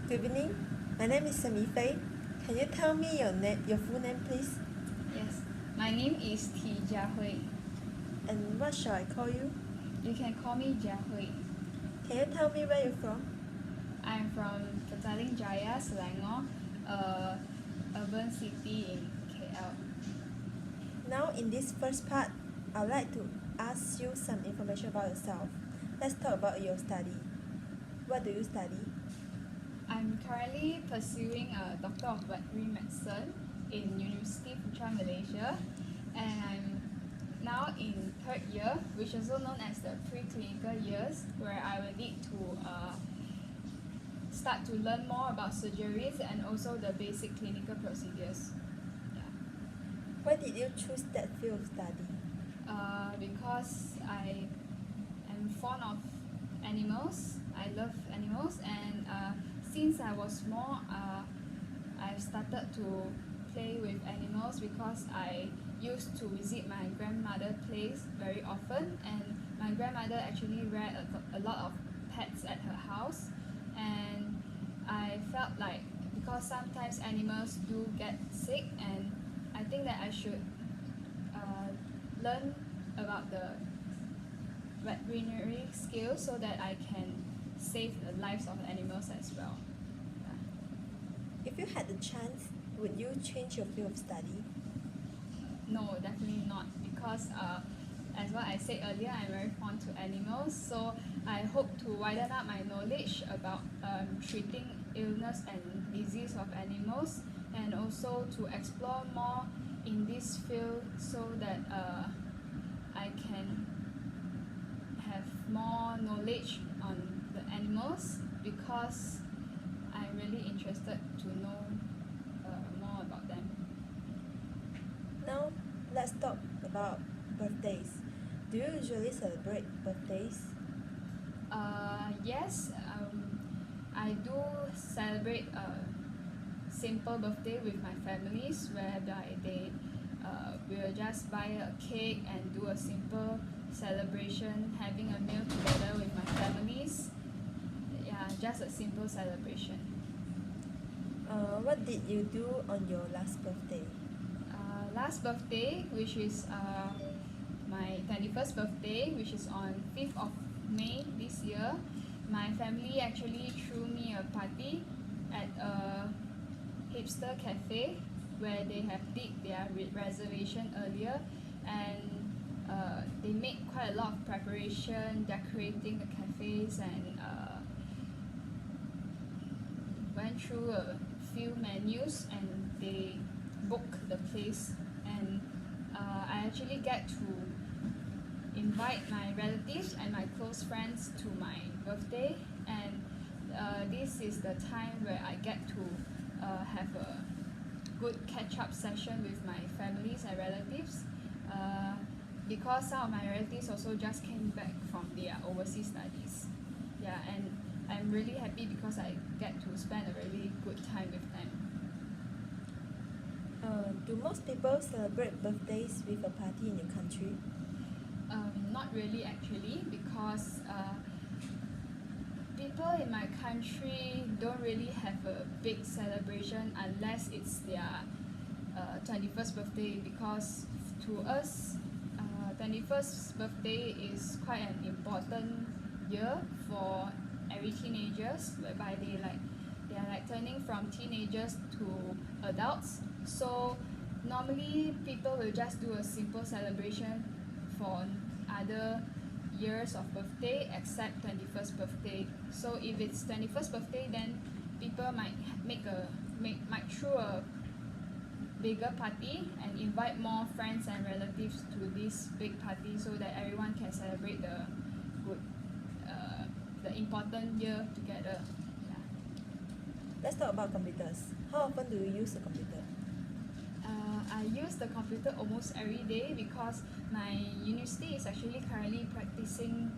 Good evening. My name is Sami Fei. Can you tell me your full name, please? Yes, my name is Jia Hui. And what shall I call you? You can call me Jia Hui. Can you tell me where you're from? I'm from Petaling Jaya, Selangor, a urban city in KL. Now, in this first part, I'd like to ask you some information about yourself. Let's talk about your study. What do you study? I'm currently pursuing a Doctor of Veterinary Medicine in University Putra, Malaysia, and I'm now in third year, which is also known as the preclinical years, where I will need to start to learn more about surgeries and also the basic clinical procedures. Yeah. Why did you choose that field of study? Because I am fond of animals. I love animals, and since I was small, I've started to play with animals because I used to visit my grandmother's place very often, and my grandmother actually reared a lot of pets at her house, and I felt like because sometimes animals do get sick, and I think that I should learn about the veterinary skills so that I can save the lives of animals as well. Yeah. If you had the chance, would you change your field of study? No, definitely not, because as what I said earlier, I'm very fond to animals, so I hope to widen up my knowledge about treating illness and disease of animals, and also to explore more in this field so that I can have more knowledge on the animals, because I'm really interested to know more about them. Now, let's talk about birthdays. Do you usually celebrate birthdays? Yes, I do celebrate a simple birthday with my families, whereby they will just buy a cake and do a simple celebration, having a meal together with my families. Yeah, just a simple celebration. What did you do on your last birthday? Last birthday, which is my 21st birthday, which is on 5th of May this year, my family actually threw me a party at a hipster cafe where they have did their reservation earlier, and they made quite a lot of preparation, decorating the cafes, and went through a few menus, and they booked the place, and I actually get to invite my relatives and my close friends to my birthday, and this is the time where I get to have a good catch-up session with my families and relatives, because some of my relatives also just came back from their overseas studies. Yeah, and I'm really happy because I get to spend a really good time with them. Do most people celebrate birthdays with a party in your country? Not really actually, because people in my country don't really have a big celebration unless it's their 21st birthday, because to us 21st birthday is quite an important year for every teenagers, whereby they are like turning from teenagers to adults. So normally people will just do a simple celebration for other years of birthday except 21st birthday. So if it's 21st birthday, then people might throw a bigger party and invite more friends and relatives to this big party so that everyone can celebrate good the important year together. Yeah. Let's talk about computers. How often do you use a computer? I use the computer almost every day because my university is actually currently practicing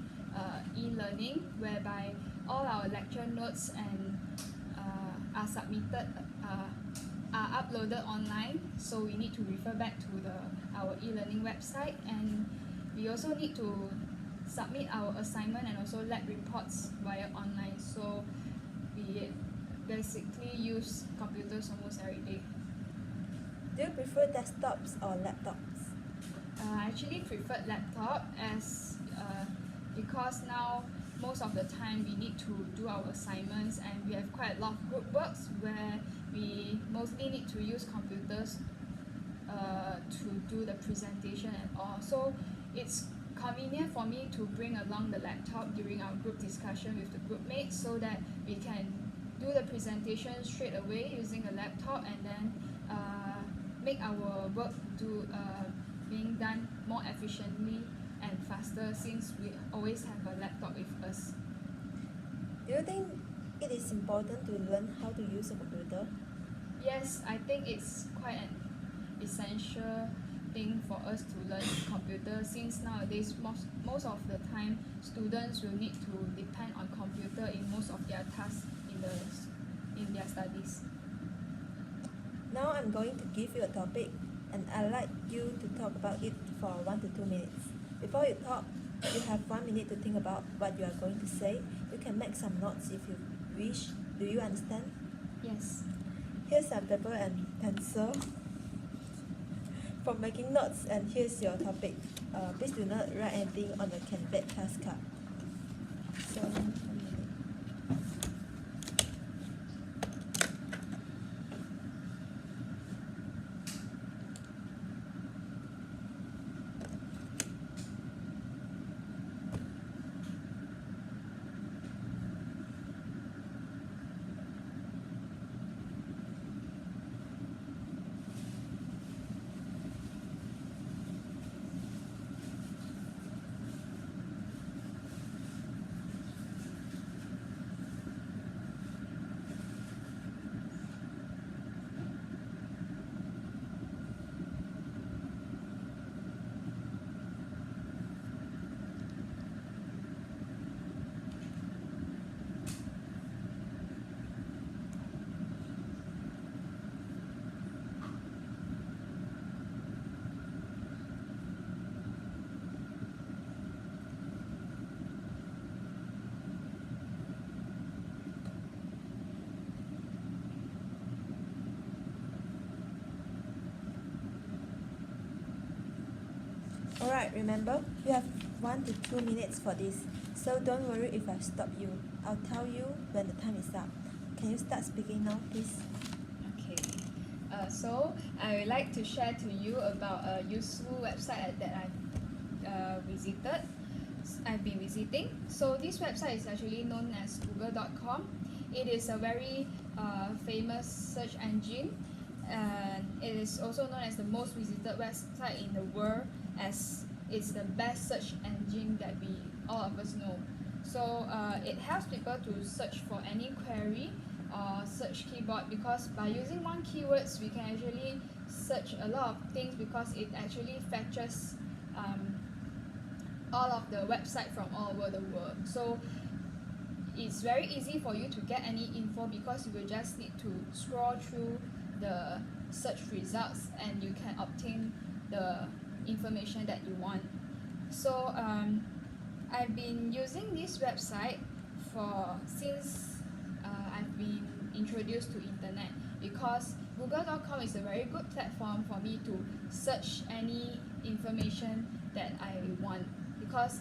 e-learning, whereby all our lecture notes and are submitted are uploaded online, so we need to refer back to our e-learning website, and we also need to submit our assignment and also lab reports via online. So we basically use computers almost every day. Do you prefer desktops or laptops? I actually preferred laptop because now most of the time we need to do our assignments and we have quite a lot of group works where we mostly need to use computers to do the presentation and all. So it's convenient for me to bring along the laptop during our group discussion with the group mates so that we can do the presentation straight away using a laptop and then make our work being done more efficiently and faster since we always have a laptop with us. Do you think it is important to learn how to use a computer? Yes, I think it's quite an essential thing for us to learn computer since nowadays most of the time students will need to depend on computer in most of their tasks in their studies. Now I'm going to give you a topic and I'd like you to talk about it for 1 to 2 minutes. Before you talk, you have 1 minute to think about what you are going to say. You can make some notes if you wish. Do you understand? Yes. Here's some paper and pencil for making notes, and here's your topic. Please do not write anything on the candidate class card. So, 1 minute. Alright, remember, you have 1 to 2 minutes for this, so don't worry if I stop you. I'll tell you when the time is up. Can you start speaking now, please? Okay. So I would like to share to you about a useful website that I've been visiting. So this website is actually known as google.com. It is a very famous search engine, and it is also known as the most visited website in the world, as it's the best search engine that all of us know. So it helps people to search for any query or search keyword, because by using one keywords we can actually search a lot of things, because it actually fetches all of the website from all over the world. So it's very easy for you to get any info, because you will just need to scroll through the search results and you can obtain the information that you want. So I've been using this website since I've been introduced to internet, because google.com is a very good platform for me to search any information that I want, because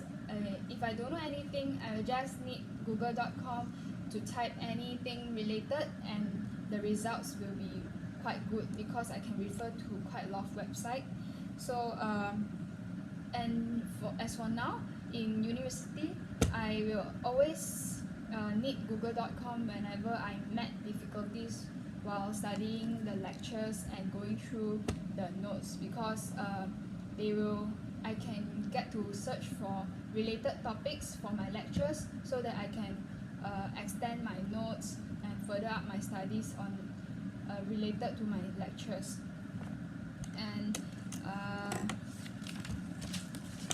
if I don't know anything, I will just need google.com to type anything related, and the results will be quite good because I can refer to quite a lot of websites. So as for now in university, I will always need google.com whenever I met difficulties while studying the lectures and going through the notes, because I can get to search for related topics for my lectures, so that I can extend my notes and further up my studies on related to my lectures. And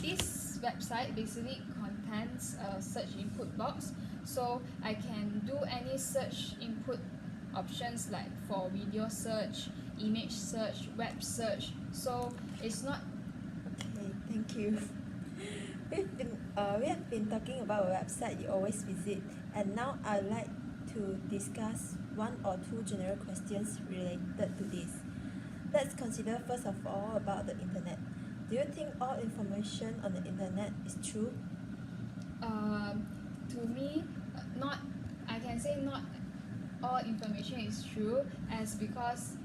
this website basically contains a search input box, so I can do any search input options, like for video search, image search, web search. So it's not. Okay, thank you. We have been talking about a website you always visit, and now I'd like to discuss one or two general questions related to this. Let's consider first of all about the internet. Do you think all information on the internet is true? To me, not I can say not all information is true, as because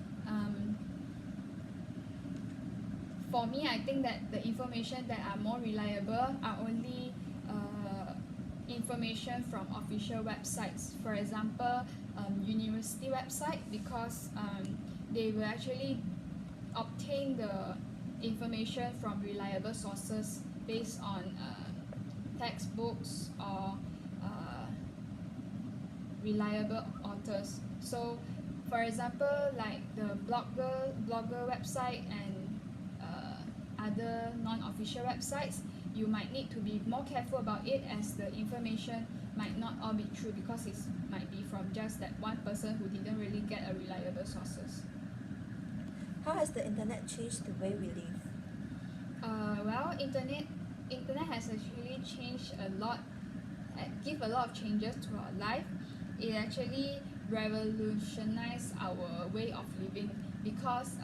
for me, I think that the information that are more reliable are only information from official websites. For example, university website, because they will actually obtain the information from reliable sources based on textbooks or reliable authors. So, for example, like the blogger website and other non-official websites, you might need to be more careful about it, as the information might not all be true, because it might be from just that one person who didn't really get a reliable sources. How has the internet changed the way we live? Well, internet has actually changed a lot, give a lot of changes to our life. It actually revolutionized our way of living, because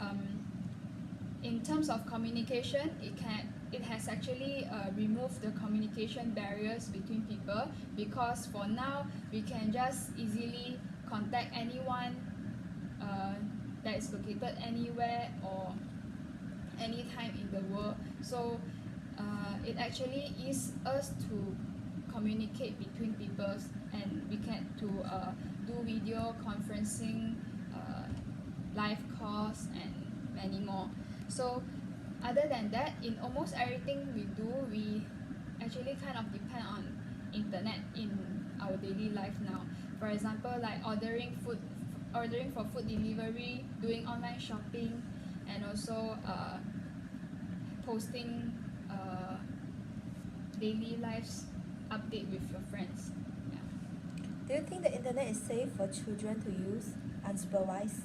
in terms of communication, it has actually removed the communication barriers between people, because for now we can just easily contact anyone that is located anywhere or anytime in the world. So it actually is us to communicate between people, and we can to do video conferencing, live calls, and many more. So other than that, in almost everything we do, we actually kind of depend on internet in our daily life now. For example, like ordering for food delivery, doing online shopping, and also posting daily lives update with your friends. Yeah. Do you think the internet is safe for children to use unsupervised?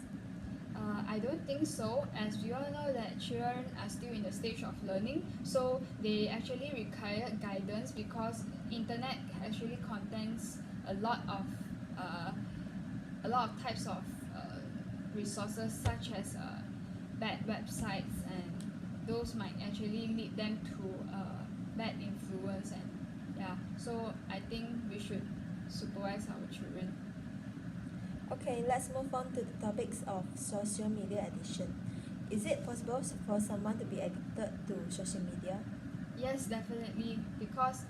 I don't think so, as we all know that children are still in the stage of learning, so they actually require guidance, because internet actually contains a lot of types of resources, such as bad websites, and those might actually lead them to bad influence. And yeah, so I think we should supervise our children. Okay, let's move on to the topics of social media addiction. Is it possible for someone to be addicted to social media? Yes, definitely, because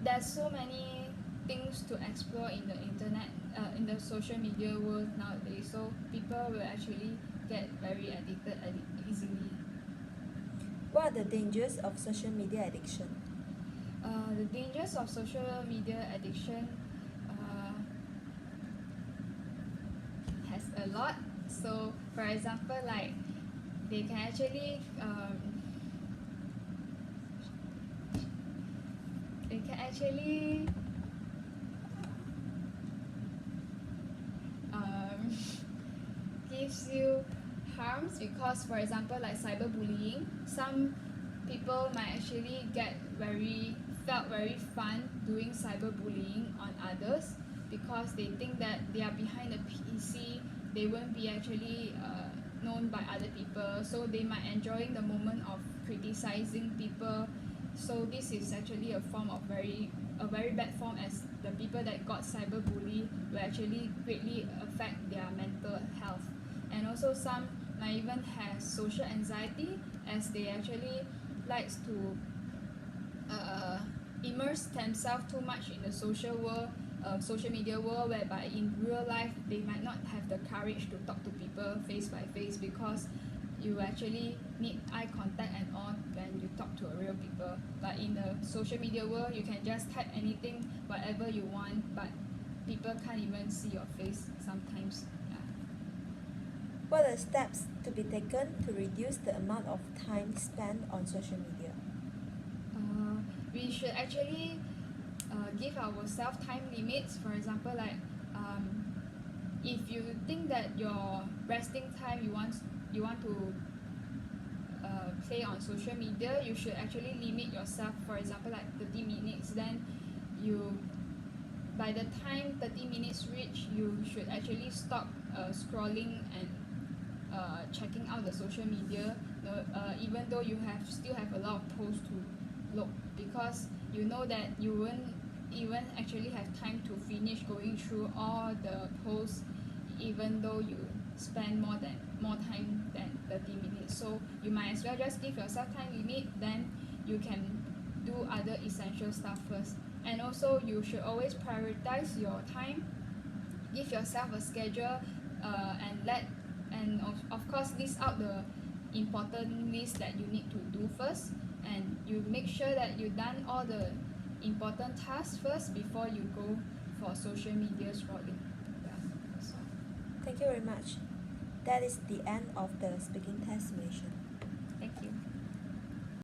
there's so many things to explore in the internet, in the social media world nowadays, so people will actually get very addicted easily. What are the dangers of social media addiction? The dangers of social media addiction has a lot. So, for example, like they can actually gives you harms, because, for example, like cyberbullying, some people might actually felt very fun doing cyberbullying on others, because they think that they are behind a PC, they won't be actually known by other people, so they might enjoying the moment of criticizing people. So this is actually a very bad form, as the people that got cyberbullied will actually greatly affect their mental health. And also some might even have social anxiety, as they actually likes to immerse themselves too much in the social media world, whereby in real life they might not have the courage to talk to people face by face, because you actually need eye contact and all when you talk to a real people. But in the social media world, you can just type anything, whatever you want, but people can't even see your face sometimes. Yeah. What are the steps to be taken to reduce the amount of time spent on social media? We should actually give ourselves time limits. For example, like if you think that your resting time you want to play on social media, you should actually limit yourself. For example, like 30 minutes. Then you by by the time 30 minutes reach, you should actually stop scrolling and checking out the social media, even though you still have a lot of posts to look, because you know that you won't even actually have time to finish going through all the posts, even though you spend more time than 30 minutes. So you might as well just give yourself time limit, then you can do other essential stuff first. And also you should always prioritize your time, give yourself a schedule, and of course list out the important list that you need to do first, and you make sure that you done all the important tasks first before you go for social media scrolling. Yeah, that's all. Thank you very much. That is the end of the speaking test simulation.